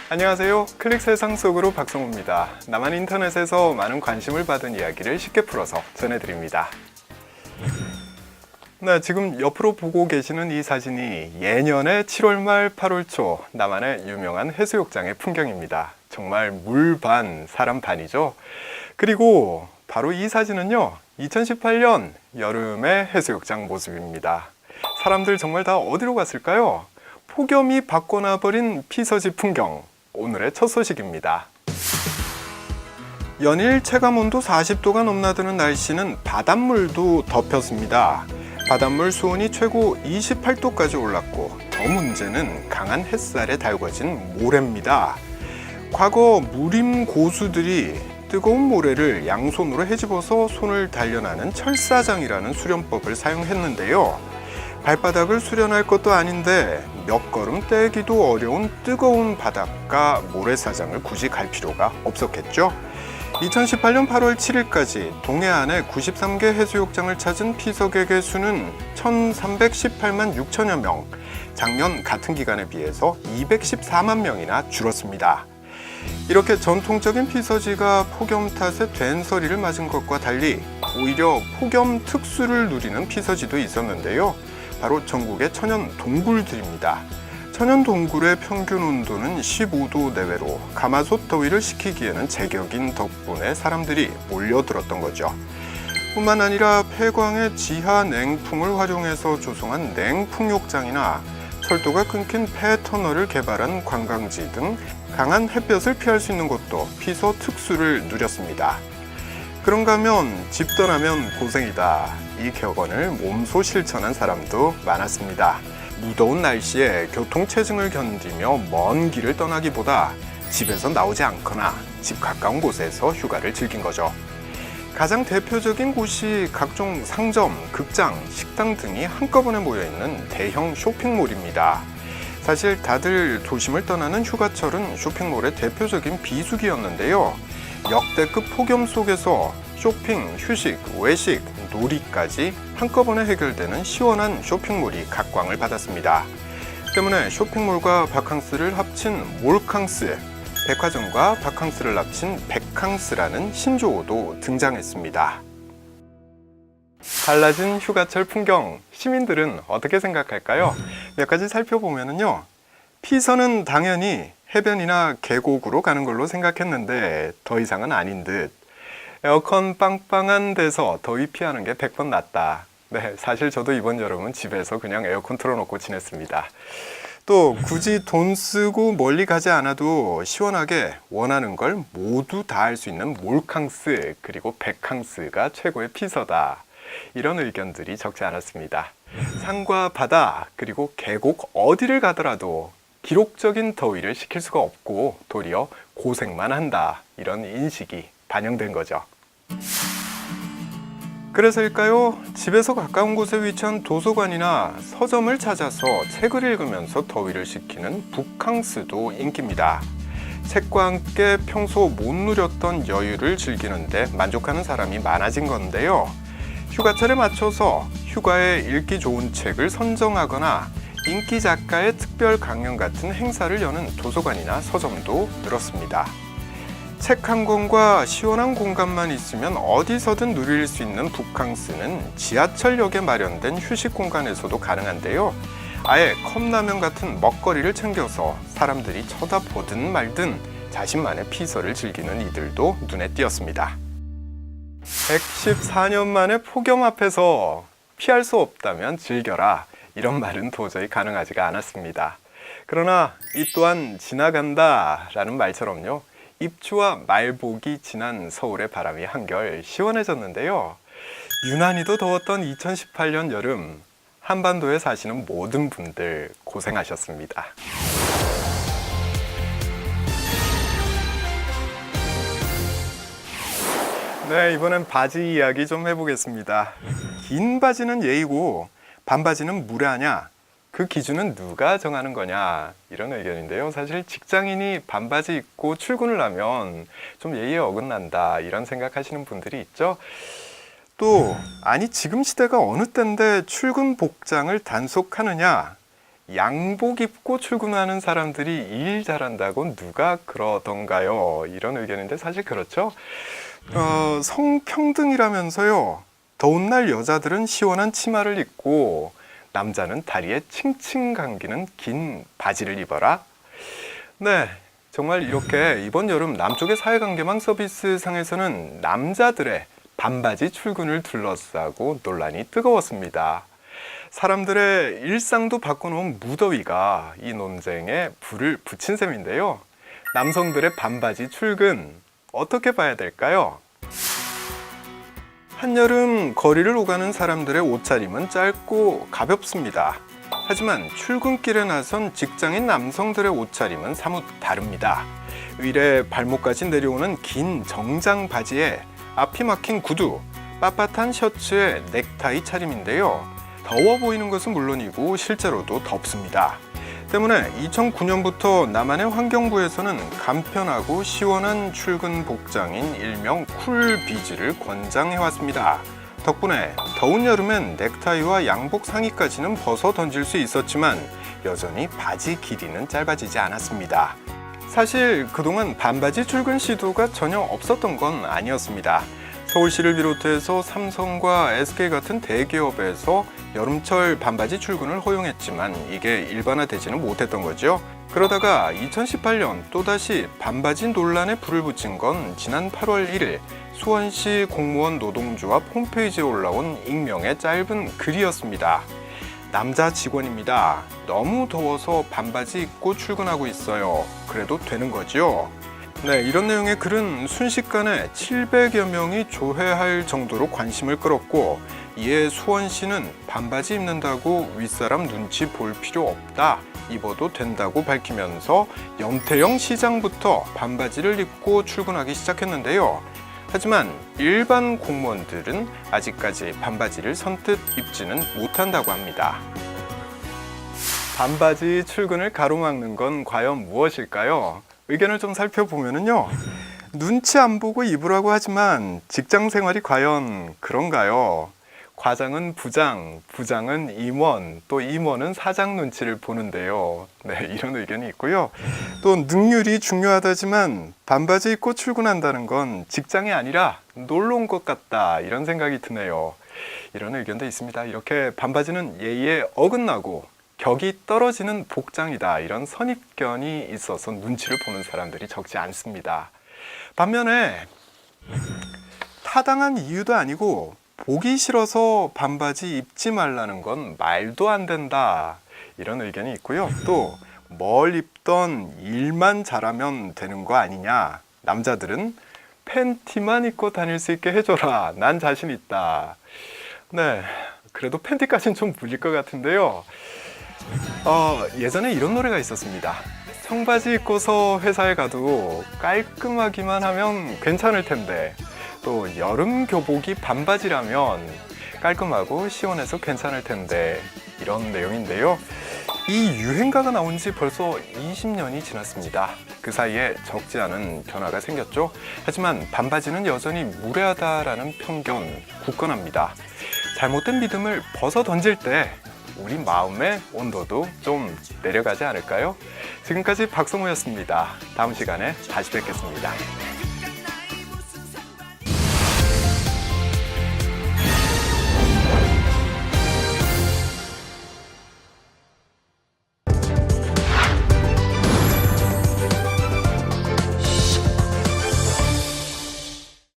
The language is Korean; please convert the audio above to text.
안녕하세요. 클릭 세상 속으로 박성우입니다. 나만 인터넷에서 많은 관심을 받은 이야기를 쉽게 풀어서 전해드립니다. 네, 지금 옆으로 보고 계시는 이 사진이 예년의 7월 말 8월 초 남한의 유명한 해수욕장의 풍경입니다. 정말 물 반, 사람 반이죠. 그리고 바로 이 사진은요, 2018년 여름의 해수욕장 모습입니다. 사람들 정말 다 어디로 갔을까요? 폭염이 바꿔놔버린 피서지 풍경, 오늘의 첫 소식입니다. 연일 체감온도 40도가 넘나드는 날씨는 바닷물도 덮였습니다. 바닷물 수온이 최고 28도까지 올랐고, 더 문제는 강한 햇살에 달궈진 모래입니다. 과거 무림 고수들이 뜨거운 모래를 양손으로 헤집어서 손을 단련하는 철사장이라는 수련법을 사용했는데요. 발바닥을 수련할 것도 아닌데 몇 걸음 떼기도 어려운 뜨거운 바닷가 모래사장을 굳이 갈 필요가 없었겠죠. 2018년 8월 7일까지 동해안의 93개 해수욕장을 찾은 피서객의 수는 1318만 6천여 명, 작년 같은 기간에 비해서 214만 명이나 줄었습니다. 이렇게 전통적인 피서지가 폭염 탓에 된서리를 맞은 것과 달리 오히려 폭염 특수를 누리는 피서지도 있었는데요. 바로 전국의 천연 동굴들입니다. 천연 동굴의 평균 온도는 15도 내외로 가마솥 더위를 식히기에는 제격인 덕분에 사람들이 몰려들었던 거죠. 뿐만 아니라 폐광의 지하 냉풍을 활용해서 조성한 냉풍욕장이나 철도가 끊긴 폐터널을 개발한 관광지 등 강한 햇볕을 피할 수 있는 곳도 피서 특수를 누렸습니다. 그런가 하면 집 떠나면 고생이다, 이 격언을 몸소 실천한 사람도 많았습니다. 무더운 날씨에 교통체증을 견디며 먼 길을 떠나기보다 집에서 나오지 않거나 집 가까운 곳에서 휴가를 즐긴 거죠. 가장 대표적인 곳이 각종 상점, 극장, 식당 등이 한꺼번에 모여있는 대형 쇼핑몰입니다. 사실 다들 도심을 떠나는 휴가철은 쇼핑몰의 대표적인 비수기였는데요. 역대급 폭염 속에서 쇼핑, 휴식, 외식, 놀이까지 한꺼번에 해결되는 시원한 쇼핑몰이 각광을 받았습니다. 때문에 쇼핑몰과 바캉스를 합친 몰캉스, 백화점과 바캉스를 합친 백캉스라는 신조어도 등장했습니다. 달라진 휴가철 풍경, 시민들은 어떻게 생각할까요? 몇 가지 살펴보면요. 피서는 당연히 해변이나 계곡으로 가는 걸로 생각했는데 더 이상은 아닌 듯. 에어컨 빵빵한 데서 더위 피하는 게 100번 낫다. 네, 사실 저도 이번 여름은 집에서 그냥 에어컨 틀어놓고 지냈습니다. 또 굳이 돈 쓰고 멀리 가지 않아도 시원하게 원하는 걸 모두 다 할 수 있는 몰캉스 그리고 백캉스가 최고의 피서다. 이런 의견들이 적지 않았습니다. 산과 바다 그리고 계곡 어디를 가더라도 기록적인 더위를 식힐 수가 없고 도리어 고생만 한다, 이런 인식이 반영된 거죠. 그래서일까요? 집에서 가까운 곳에 위치한 도서관이나 서점을 찾아서 책을 읽으면서 더위를 식히는 북캉스도 인기입니다. 책과 함께 평소 못 누렸던 여유를 즐기는데 만족하는 사람이 많아진 건데요. 휴가철에 맞춰서 휴가에 읽기 좋은 책을 선정하거나 인기 작가의 특별 강연 같은 행사를 여는 도서관이나 서점도 늘었습니다. 책 한 권과 시원한 공간만 있으면 어디서든 누릴 수 있는 북캉스는 지하철역에 마련된 휴식 공간에서도 가능한데요. 아예 컵라면 같은 먹거리를 챙겨서 사람들이 쳐다보든 말든 자신만의 피서를 즐기는 이들도 눈에 띄었습니다. 114년 만에 폭염 앞에서 피할 수 없다면 즐겨라, 이런 말은 도저히 가능하지가 않았습니다. 그러나 이 또한 지나간다 라는 말처럼요, 입추와 말복이 지난 서울의 바람이 한결 시원해졌는데요. 유난히도 더웠던 2018년 여름, 한반도에 사시는 모든 분들 고생하셨습니다. 네, 이번엔 바지 이야기 좀 해보겠습니다. 긴 바지는 예의고 반바지는 무례하냐? 그 기준은 누가 정하는 거냐? 이런 의견인데요. 사실 직장인이 반바지 입고 출근을 하면 좀 예의에 어긋난다, 이런 생각하시는 분들이 있죠. 또 아니 지금 시대가 어느 때인데 출근 복장을 단속하느냐? 양복 입고 출근하는 사람들이 일 잘한다고 누가 그러던가요? 이런 의견인데 사실 그렇죠? 성평등이라면서요. 더운 날 여자들은 시원한 치마를 입고 남자는 다리에 칭칭 감기는 긴 바지를 입어라. 네, 정말 이렇게 이번 여름 남쪽의 사회관계망 서비스 상에서는 남자들의 반바지 출근을 둘러싸고 논란이 뜨거웠습니다. 사람들의 일상도 바꿔놓은 무더위가 이 논쟁에 불을 붙인 셈인데요. 남성들의 반바지 출근 어떻게 봐야 될까요? 한여름 거리를 오가는 사람들의 옷차림은 짧고 가볍습니다. 하지만 출근길에 나선 직장인 남성들의 옷차림은 사뭇 다릅니다. 위례 발목까지 내려오는 긴 정장 바지에 앞이 막힌 구두, 빳빳한 셔츠에 넥타이 차림인데요. 더워 보이는 것은 물론이고 실제로도 덥습니다. 때문에 2009년부터 남한의 환경부에서는 간편하고 시원한 출근 복장인 일명 쿨비즈를 권장해왔습니다. 덕분에 더운 여름엔 넥타이와 양복 상의까지는 벗어 던질 수 있었지만 여전히 바지 길이는 짧아지지 않았습니다. 사실 그동안 반바지 출근 시도가 전혀 없었던 건 아니었습니다. 서울시를 비롯해서 삼성과 SK 같은 대기업에서 여름철 반바지 출근을 허용했지만 이게 일반화되지는 못했던 거죠. 그러다가 2018년 또다시 반바지 논란에 불을 붙인 건 지난 8월 1일 수원시 공무원 노동조합 홈페이지에 올라온 익명의 짧은 글이었습니다. 남자 직원입니다. 너무 더워서 반바지 입고 출근하고 있어요. 그래도 되는 거죠? 네, 이런 내용의 글은 순식간에 700여 명이 조회할 정도로 관심을 끌었고 이에 수원시는 반바지 입는다고 윗사람 눈치 볼 필요 없다, 입어도 된다고 밝히면서 염태영 시장부터 반바지를 입고 출근하기 시작했는데요. 하지만 일반 공무원들은 아직까지 반바지를 선뜻 입지는 못한다고 합니다. 반바지 출근을 가로막는 건 과연 무엇일까요? 의견을 좀 살펴보면요. 눈치 안 보고 입으라고 하지만 직장 생활이 과연 그런가요? 과장은 부장, 부장은 임원, 또 임원은 사장 눈치를 보는데요. 네, 이런 의견이 있고요. 또 능률이 중요하다지만 반바지 입고 출근한다는 건 직장이 아니라 놀러 온 것 같다, 이런 생각이 드네요. 이런 의견도 있습니다. 이렇게 반바지는 예의에 어긋나고 격이 떨어지는 복장이다, 이런 선입견이 있어서 눈치를 보는 사람들이 적지 않습니다. 반면에 타당한 이유도 아니고 보기 싫어서 반바지 입지 말라는 건 말도 안 된다, 이런 의견이 있고요. 또 뭘 입던 일만 잘하면 되는 거 아니냐, 남자들은 팬티만 입고 다닐 수 있게 해줘라, 난 자신 있다. 네, 그래도 팬티까지는 좀 무릴 것 같은데요. 예전에 이런 노래가 있었습니다. 청바지 입고서 회사에 가도 깔끔하기만 하면 괜찮을 텐데, 또 여름 교복이 반바지라면 깔끔하고 시원해서 괜찮을 텐데, 이런 내용인데요. 이 유행가가 나온 지 벌써 20년이 지났습니다. 그 사이에 적지 않은 변화가 생겼죠. 하지만 반바지는 여전히 무례하다라는 편견 굳건합니다. 잘못된 믿음을 벗어 던질 때 우리 마음의 온도도 좀 내려가지 않을까요? 지금까지 박성호였습니다. 다음 시간에 다시 뵙겠습니다.